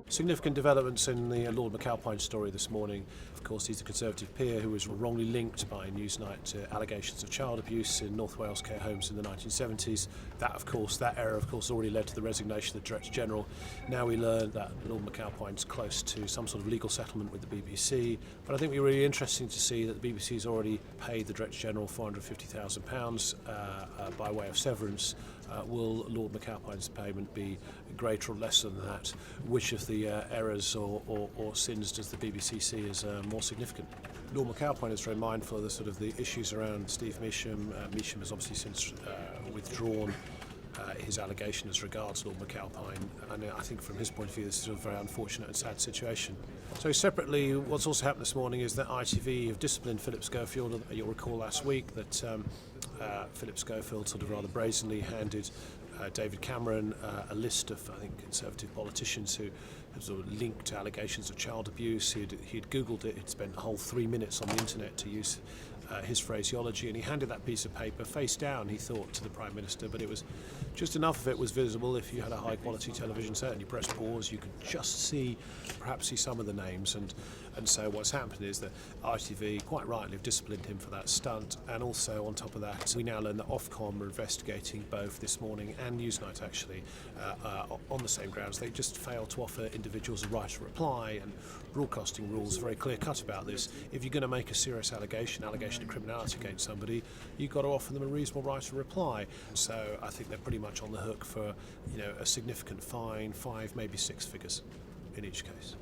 Significant developments in the Lord McAlpine story this morning. Of course, he's a Conservative peer who was wrongly linked by Newsnight to allegations of child abuse in North Wales care homes in the 1970s. That error, of course, already led to the resignation of the Director General. Now we learn that Lord McAlpine's close to some sort of legal settlement with the BBC. But I think it'll be really interesting to see that the BBC has already paid the Director General £450,000 by way of severance. Will Lord McAlpine's payment be greater or less than that? Which of the errors or sins does the BBC see as more significant? Lord McAlpine is very mindful of the issues around Steve Measham. Measham has obviously since withdrawn his allegation as regards Lord McAlpine, and I think from his point of view this is a very unfortunate and sad situation. So separately, what's also happened this morning is that ITV have disciplined Philip Schofield. You'll recall last week that Philip Schofield sort of rather brazenly handed David Cameron a list of, I think, Conservative politicians who had sort of linked allegations of child abuse. He'd Googled it, he'd spent a whole 3 minutes on the internet to use his phraseology, and he handed that piece of paper face down, he thought, to the Prime Minister, but it was just enough of it was visible. If you had a high quality television set and you press pause, you could just perhaps see some of the names, and so what's happened is that ITV quite rightly have disciplined him for that stunt, and also on top of that we now learn that Ofcom are investigating both This Morning and Newsnight actually on the same grounds. They just failed to offer individuals a right of reply, and broadcasting rules are very clear cut about this. If you're going to make a serious allegation of criminality against somebody, you've got to offer them a reasonable right of reply. So I think they're pretty much on the hook for a significant fine, 5 maybe 6 figures in each case.